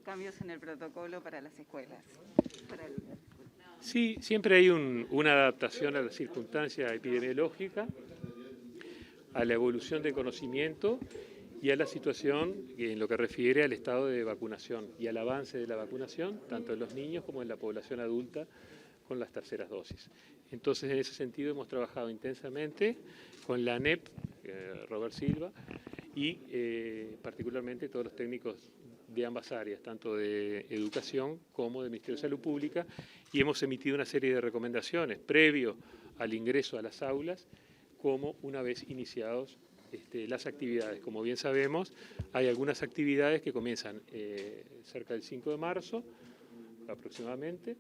cambios en el protocolo para las escuelas? Sí, siempre hay una adaptación a la circunstancia epidemiológica, a la evolución del conocimiento y a la situación en lo que refiere al estado de vacunación y al avance de la vacunación, tanto en los niños como en la población adulta con las terceras dosis. Entonces, en ese sentido, hemos trabajado intensamente con la ANEP, Robert Silva, y particularmente todos los técnicos de ambas áreas, tanto de educación como del Ministerio de Salud Pública, y hemos emitido una serie de recomendaciones previo al ingreso a las aulas, como una vez iniciados las actividades. Como bien sabemos, hay algunas actividades que comienzan cerca del 5 de marzo, aproximadamente,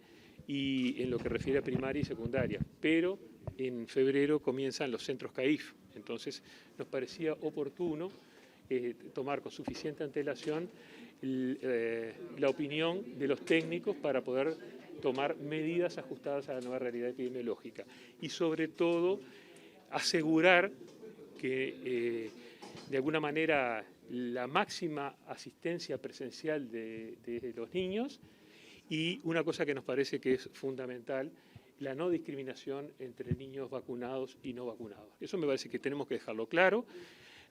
y en lo que refiere a primaria y secundaria, pero en febrero comienzan los centros CAIF. Entonces, nos parecía oportuno tomar con suficiente antelación la opinión de los técnicos para poder tomar medidas ajustadas a la nueva realidad epidemiológica y, sobre todo, asegurar que de alguna manera la máxima asistencia presencial de los niños y una cosa que nos parece que es fundamental, la no discriminación entre niños vacunados y no vacunados. Eso me parece que tenemos que dejarlo claro.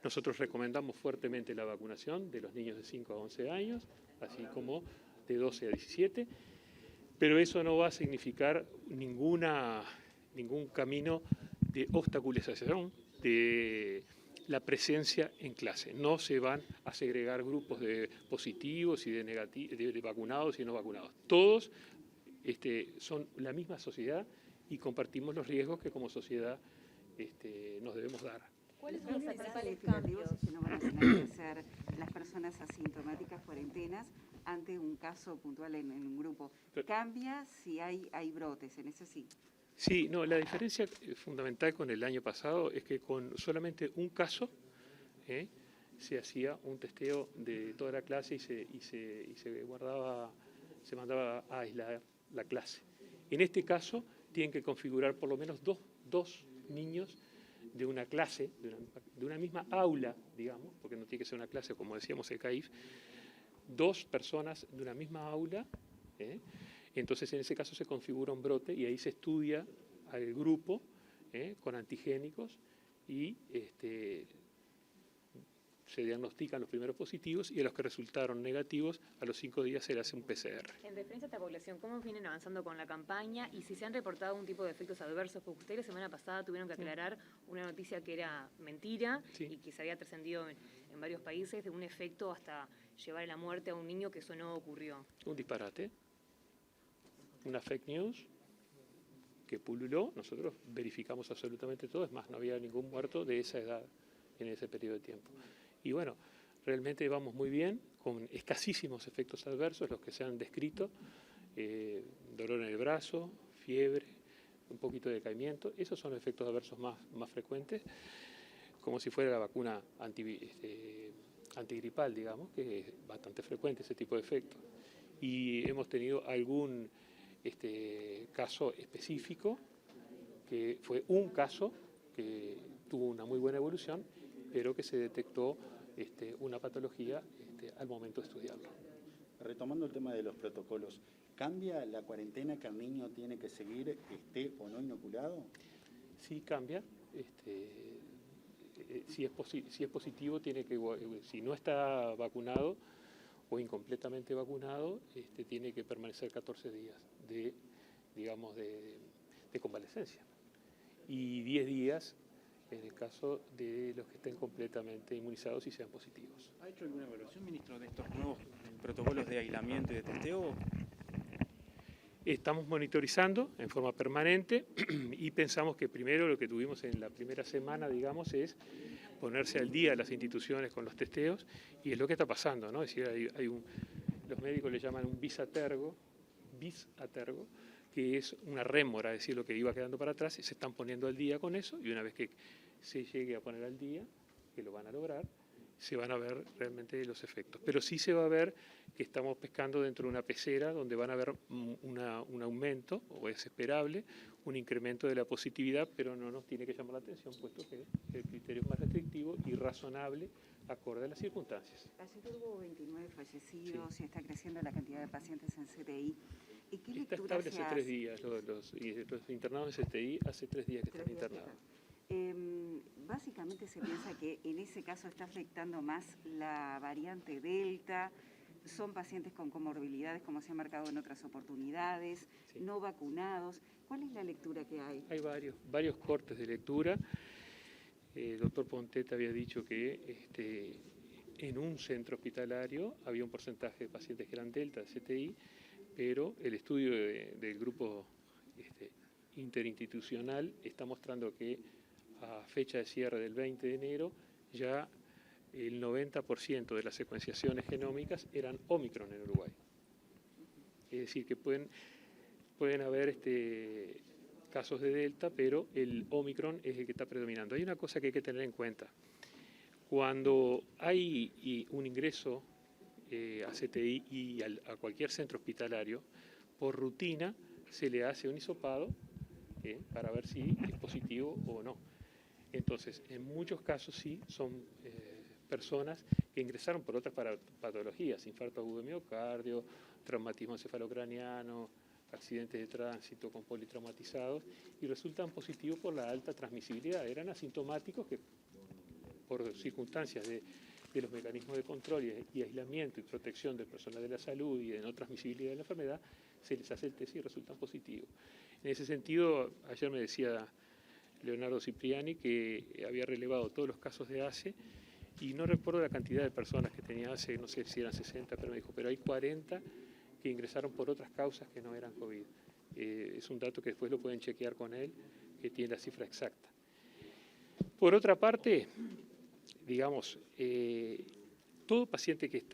Nosotros recomendamos fuertemente la vacunación de los niños de 5 a 11 años, así como de 12 a 17, pero eso no va a significar ningún camino de obstaculización de la presencia en clase. No se van a segregar grupos de positivos y de vacunados y no vacunados. Todos son la misma sociedad y compartimos los riesgos que como sociedad nos debemos dar. ¿Cuáles son los principales cambios que no van a tener que hacer las personas asintomáticas cuarentenas ante un caso puntual en un grupo? ¿Cambia si hay brotes en ese sí? Sí, no, la diferencia fundamental con el año pasado es que con solamente un caso se hacía un testeo de toda la clase y se mandaba a aislar la clase. En este caso tienen que configurar por lo menos dos niños de una clase, de una misma aula, digamos, porque no tiene que ser una clase, como decíamos, el CAIF, dos personas de una misma aula. Entonces, en ese caso se configura un brote y ahí se estudia al grupo con antigénicos y se diagnostican los primeros positivos y a los que resultaron negativos, a los 5 días se le hace un PCR. En referencia a esta población, ¿cómo vienen avanzando con la campaña y si se han reportado un tipo de efectos adversos? Porque ustedes la semana pasada tuvieron que aclarar una noticia que era mentira y que se había trascendido en varios países de un efecto hasta llevar a la muerte a un niño, que eso no ocurrió. Un disparate, una fake news que pululó, nosotros verificamos absolutamente todo, es más, no había ningún muerto de esa edad en ese periodo de tiempo. Y bueno, realmente vamos muy bien, con escasísimos efectos adversos, los que se han descrito, dolor en el brazo, fiebre, un poquito de decaimiento, esos son los efectos adversos más frecuentes, como si fuera la vacuna antigripal, digamos, que es bastante frecuente ese tipo de efectos. Y hemos tenido algún caso específico, que fue un caso que tuvo una muy buena evolución, pero que se detectó una patología al momento de estudiarlo. Retomando el tema de los protocolos, ¿cambia la cuarentena que el niño tiene que seguir, esté o no inoculado? Sí, cambia. Si es positivo, si no está vacunado o incompletamente vacunado, tiene que permanecer 14 días de convalecencia y 10 días en el caso de los que estén completamente inmunizados y sean positivos. ¿Ha hecho alguna evaluación, ministro, de estos nuevos protocolos de aislamiento y de testeo? Estamos monitorizando en forma permanente y pensamos que primero lo que tuvimos en la primera semana, digamos, es ponerse al día las instituciones con los testeos y es lo que está pasando, ¿no? Es decir, los médicos le llaman un bisatergo, que es una rémora, es decir, lo que iba quedando para atrás, y se están poniendo al día con eso, y una vez que se llegue a poner al día, que lo van a lograr, se van a ver realmente los efectos. Pero sí se va a ver que estamos pescando dentro de una pecera donde van a haber un aumento, o es esperable, un incremento de la positividad, pero no nos tiene que llamar la atención, puesto que el criterio es más restrictivo y razonable acorde a las circunstancias. Ayer hubo 29 fallecidos y está creciendo la cantidad de pacientes en CTI. ¿Y qué lectura se hace? Hace 3 días, los internados en CTI hace 3 días que están internados. Básicamente se piensa que en ese caso está afectando más la variante Delta, son pacientes con comorbilidades como se ha marcado en otras oportunidades, sí, no vacunados. ¿Cuál es la lectura que hay? Hay varios cortes de lectura. El doctor Pontet había dicho que en un centro hospitalario había un porcentaje de pacientes que eran Delta, de CTI, pero el estudio del grupo interinstitucional está mostrando que a fecha de cierre del 20 de enero ya el 90% de las secuenciaciones genómicas eran Omicron en Uruguay. Es decir, que pueden haber casos de Delta, pero el Omicron es el que está predominando. Hay una cosa que hay que tener en cuenta. Cuando hay un ingreso a CTI y a cualquier centro hospitalario, por rutina se le hace un hisopado para ver si es positivo o no. Entonces, en muchos casos sí son personas que ingresaron por otras patologías, infarto agudo de miocardio, traumatismo encefalocraniano, accidentes de tránsito con politraumatizados, y resultan positivos por la alta transmisibilidad. Eran asintomáticos que por circunstancias de los mecanismos de control y aislamiento y protección del personal de la salud y de no transmisibilidad de la enfermedad, se les hace el test y resultan positivos. En ese sentido, ayer me decía Leonardo Cipriani que había relevado todos los casos de ACE, y no recuerdo la cantidad de personas que tenía ACE, no sé si eran 60, pero me dijo, pero hay 40 que ingresaron por otras causas que no eran COVID. Es un dato que después lo pueden chequear con él, que tiene la cifra exacta. Por otra parte, digamos, todo paciente que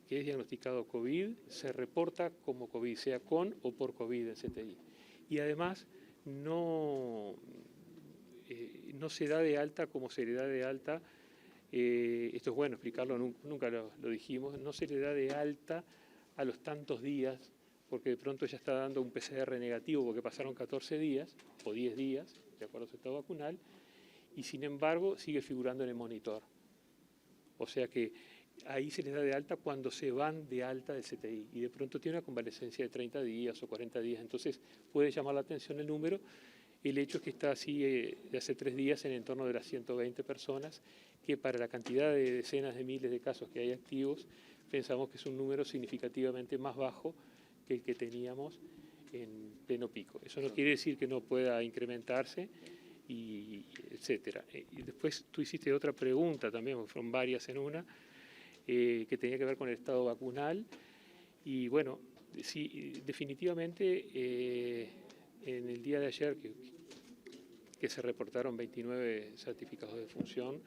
es diagnosticado COVID se reporta como COVID, sea con o por COVID en CTI. Y además no se da de alta como se le da de alta, esto es bueno explicarlo, nunca lo dijimos, no se le da de alta a los tantos días, porque de pronto ya está dando un PCR negativo porque pasaron 14 días o 10 días, de acuerdo a su estado vacunal, y sin embargo sigue figurando en el monitor. O sea que ahí se les da de alta cuando se van de alta del CTI y de pronto tiene una convalescencia de 30 días o 40 días, entonces puede llamar la atención el número. El hecho es que está así de hace 3 días en el entorno de las 120 personas, que para la cantidad de decenas de miles de casos que hay activos, pensamos que es un número significativamente más bajo que el que teníamos en pleno pico. Eso no quiere decir que no pueda incrementarse, y etcétera. Y después tú hiciste otra pregunta también, fueron varias en una, que tenía que ver con el estado vacunal. Y bueno, sí, definitivamente en el día de ayer que se reportaron 29 certificados de defunción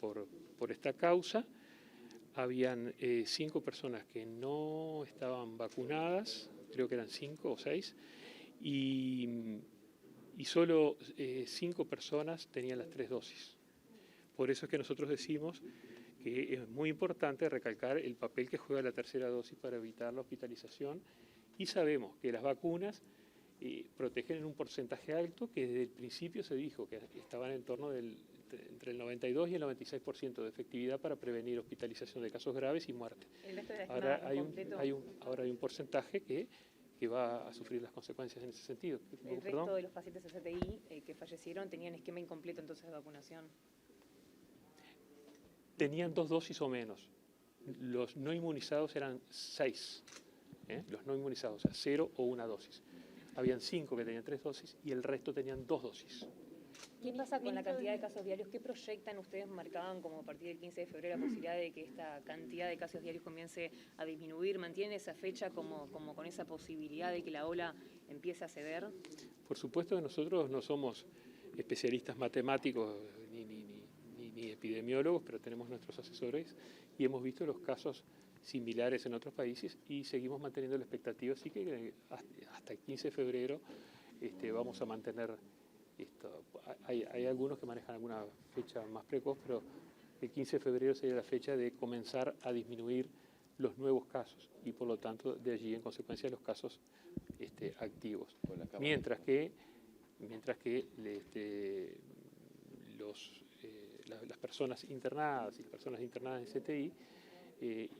por esta causa, habían 5 personas que no estaban vacunadas, creo que eran 5 o 6, y solo 5 personas tenían las 3 dosis. Por eso es que nosotros decimos que es muy importante recalcar el papel que juega la tercera dosis para evitar la hospitalización, y sabemos que las vacunas protegen en un porcentaje alto, que desde el principio se dijo que estaban en torno entre el 92 y el 96% de efectividad para prevenir hospitalización de casos graves y muerte. Ahora hay un porcentaje que va a sufrir las consecuencias en ese sentido. El resto de los pacientes de CTI que fallecieron tenían esquema incompleto entonces de vacunación. Tenían 2 dosis o menos. Los no inmunizados eran 6. Los no inmunizados, o sea, 0 o 1 dosis. Habían 5 que tenían 3 dosis y el resto tenían 2 dosis. ¿Qué pasa con la cantidad de casos diarios? ¿Qué proyectan? Ustedes marcaban como a partir del 15 de febrero la posibilidad de que esta cantidad de casos diarios comience a disminuir. ¿Mantienen esa fecha como con esa posibilidad de que la ola empiece a ceder? Por supuesto que nosotros no somos especialistas matemáticos ni epidemiólogos, pero tenemos nuestros asesores y hemos visto los casos similares en otros países y seguimos manteniendo la expectativa, así que hasta el 15 de febrero vamos a mantener esto. Hay algunos que manejan alguna fecha más precoz, pero el 15 de febrero sería la fecha de comenzar a disminuir los nuevos casos y por lo tanto de allí en consecuencia los casos activos. Mientras que las personas internadas y las personas internadas en CTI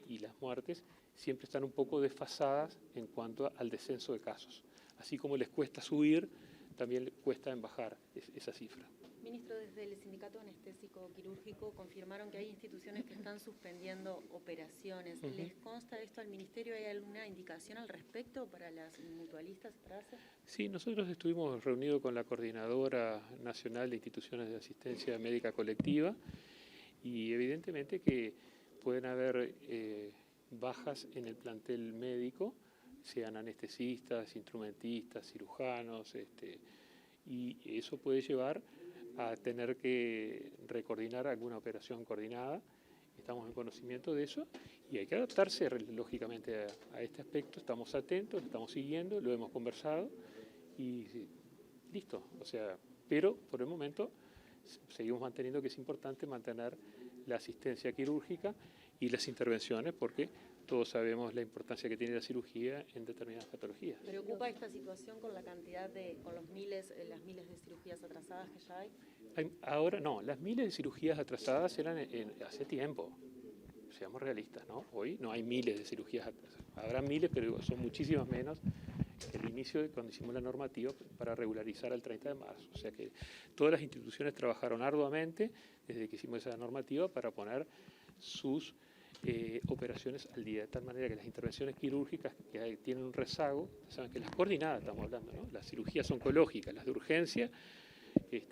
y las muertes siempre están un poco desfasadas en cuanto al descenso de casos. Así como les cuesta subir, también les cuesta en bajar esa cifra. Ministro, desde el Sindicato Anestésico Quirúrgico confirmaron que hay instituciones que están suspendiendo operaciones. ¿Les consta esto al Ministerio? ¿Hay alguna indicación al respecto para las mutualistas? Sí, nosotros estuvimos reunidos con la Coordinadora Nacional de Instituciones de Asistencia Médica Colectiva y evidentemente que pueden haber bajas en el plantel médico, sean anestesistas, instrumentistas, cirujanos, y eso puede llevar a tener que recoordinar alguna operación coordinada. Estamos en conocimiento de eso y hay que adaptarse lógicamente a este aspecto. Estamos atentos, lo estamos siguiendo, lo hemos conversado y listo. O sea, pero por el momento seguimos manteniendo que es importante mantener la asistencia quirúrgica y las intervenciones porque todos sabemos la importancia que tiene la cirugía en determinadas patologías. ¿Preocupa esta situación con la cantidad con las miles de cirugías atrasadas que ya hay? Ahora no, las miles de cirugías atrasadas eran hace tiempo. Seamos realistas, ¿no? Hoy no hay miles de cirugías atrasadas. Habrá miles, pero son muchísimas menos que el inicio de cuando hicimos la normativa para regularizar al 30 de marzo. O sea que todas las instituciones trabajaron arduamente desde que hicimos esa normativa para poner sus operaciones al día, de tal manera que las intervenciones quirúrgicas que tienen un rezago, saben que las coordinadas estamos hablando, ¿no? Las cirugías oncológicas, las de urgencia,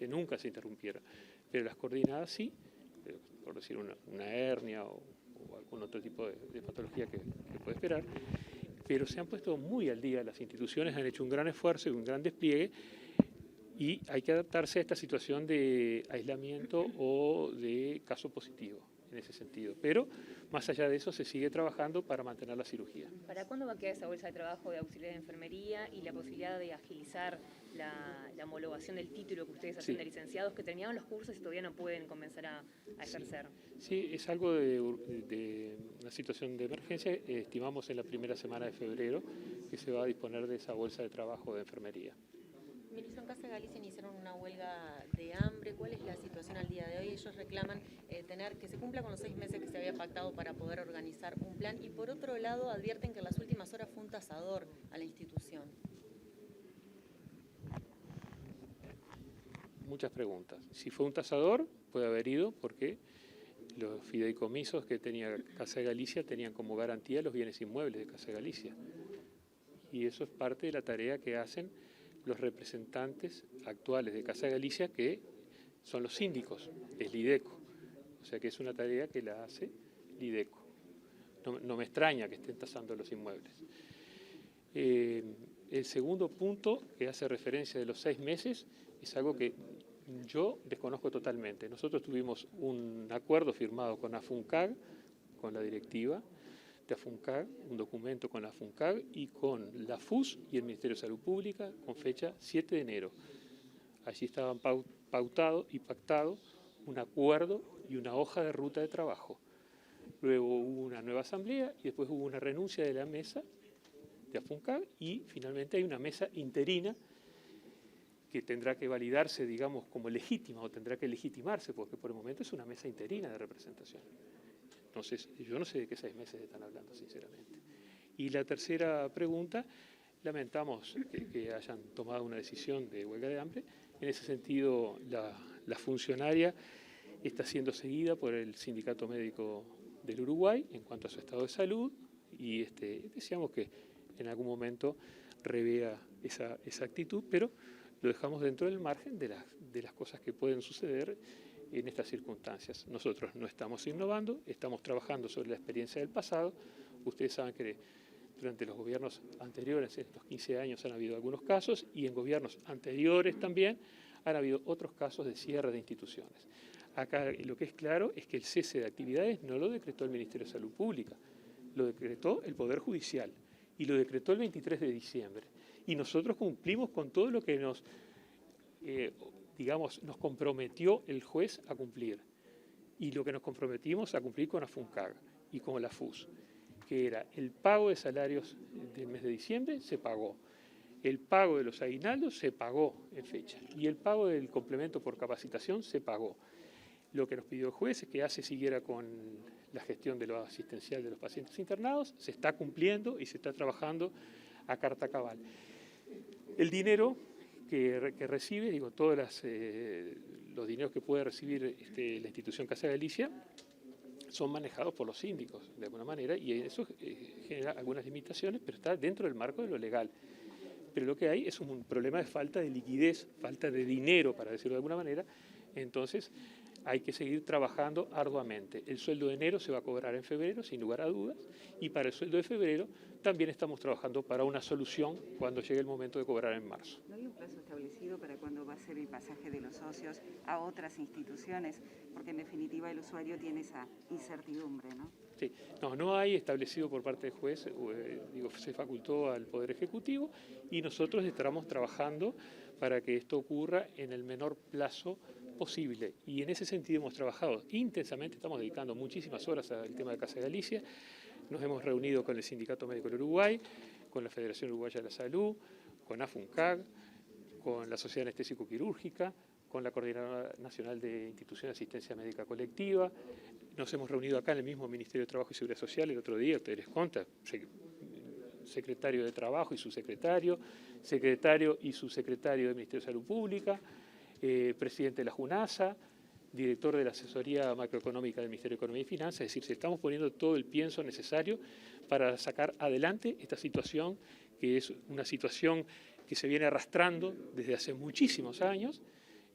nunca se interrumpieron, pero las coordinadas sí, por decir una hernia o algún otro tipo de patología que puede esperar, pero se han puesto muy al día, las instituciones han hecho un gran esfuerzo y un gran despliegue y hay que adaptarse a esta situación de aislamiento o de caso positivo en ese sentido, pero más allá de eso se sigue trabajando para mantener la cirugía. ¿Para cuándo va a quedar esa bolsa de trabajo de auxiliar de enfermería y la posibilidad de agilizar la homologación del título que ustedes hacen de licenciados que terminaron los cursos y todavía no pueden comenzar a ejercer? Sí, es algo de una situación de emergencia. Estimamos en la primera semana de febrero que se va a disponer de esa bolsa de trabajo de enfermería. Ministro, en Casa de Galicia iniciaron una huelga de hambre. ¿Cuál es la situación al día de hoy? Ellos reclaman tener que se cumpla con los 6 meses que se había pactado para poder organizar un plan y por otro lado advierten que en las últimas horas fue un tasador a la institución. Muchas preguntas. Si fue un tasador, puede haber ido porque los fideicomisos que tenía Casa de Galicia tenían como garantía los bienes inmuebles de Casa de Galicia. Y eso es parte de la tarea que hacen los representantes actuales de Casa de Galicia, que son los síndicos, es Lideco. O sea que es una tarea que la hace Lideco. No me extraña que estén tasando los inmuebles. El segundo punto, que hace referencia de los 6 meses, es algo que yo desconozco totalmente. Nosotros tuvimos un acuerdo firmado con AFUNCAG, con la directiva de AFUNCAG, un documento con la AFUNCAG y con la FUS y el Ministerio de Salud Pública con fecha 7 de enero. Allí estaban pautado y pactado un acuerdo y una hoja de ruta de trabajo. Luego hubo una nueva asamblea y después hubo una renuncia de la mesa de AFUNCAG y finalmente hay una mesa interina que tendrá que validarse, digamos, como legítima o tendrá que legitimarse porque por el momento es una mesa interina de representación. Entonces, yo no sé de qué 6 meses están hablando, sinceramente. Y la tercera pregunta, lamentamos que hayan tomado una decisión de huelga de hambre. En ese sentido, la funcionaria está siendo seguida por el Sindicato Médico del Uruguay en cuanto a su estado de salud y deseamos que en algún momento revea esa actitud, pero lo dejamos dentro del margen de las cosas que pueden suceder en estas circunstancias. Nosotros no estamos innovando, estamos trabajando sobre la experiencia del pasado. Ustedes saben que durante los gobiernos anteriores, en estos 15 años, han habido algunos casos y en gobiernos anteriores también han habido otros casos de cierre de instituciones. Acá lo que es claro es que el cese de actividades no lo decretó el Ministerio de Salud Pública, lo decretó el Poder Judicial y lo decretó el 23 de diciembre. Y nosotros cumplimos con todo lo que nos comprometió el juez a cumplir y lo que nos comprometimos a cumplir con AFUNCAG y con la FUS, que era el pago de salarios del mes de diciembre, se pagó, el pago de los aguinaldos se pagó en fecha y el pago del complemento por capacitación se pagó. Lo que nos pidió el juez es que ACE siguiera con la gestión de lo asistencial de los pacientes internados, se está cumpliendo y se está trabajando a carta cabal. El dinero que recibe, digo, todos los dineros que puede recibir la institución Casa Galicia son manejados por los síndicos, de alguna manera, y eso genera algunas limitaciones, pero está dentro del marco de lo legal. Pero lo que hay es un problema de falta de liquidez, falta de dinero, para decirlo de alguna manera. Entonces, hay que seguir trabajando arduamente. El sueldo de enero se va a cobrar en febrero, sin lugar a dudas, y para el sueldo de febrero también estamos trabajando para una solución cuando llegue el momento de cobrar en marzo. ¿No hay un plazo establecido para cuándo va a ser el pasaje de los socios a otras instituciones? Porque en definitiva el usuario tiene esa incertidumbre, ¿no? Sí, no hay establecido por parte del juez, se facultó al Poder Ejecutivo y nosotros estamos trabajando para que esto ocurra en el menor plazo posible. Y en ese sentido hemos trabajado intensamente, estamos dedicando muchísimas horas al tema de Casa Galicia. Nos hemos reunido con el Sindicato Médico del Uruguay, con la Federación Uruguaya de la Salud, con AFUNCAG, con la Sociedad Anestésico-Quirúrgica, con la Coordinadora Nacional de Instituciones de Asistencia Médica Colectiva. Nos hemos reunido acá en el mismo Ministerio de Trabajo y Seguridad Social el otro día, ustedes les contan, secretario de Trabajo y subsecretario, secretario y subsecretario del Ministerio de Salud Pública, presidente de la JUNASA, director de la Asesoría Macroeconómica del Ministerio de Economía y Finanzas, es decir, se estamos poniendo todo el pienso necesario para sacar adelante esta situación, que es una situación que se viene arrastrando desde hace muchísimos años.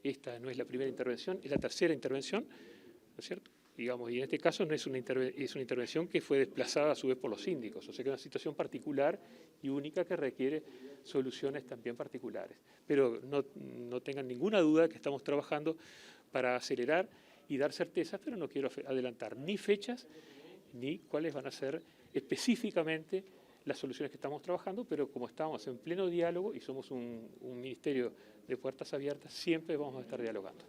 Esta no es la primera intervención, es la tercera intervención, ¿no es cierto? Digamos, y en este caso no es una intervención que fue desplazada a su vez por los síndicos, o sea que es una situación particular y única que requiere soluciones también particulares. Pero no tengan ninguna duda que estamos trabajando para acelerar y dar certezas, pero no quiero adelantar ni fechas ni cuáles van a ser específicamente las soluciones que estamos trabajando, pero como estamos en pleno diálogo y somos un ministerio de puertas abiertas, siempre vamos a estar dialogando.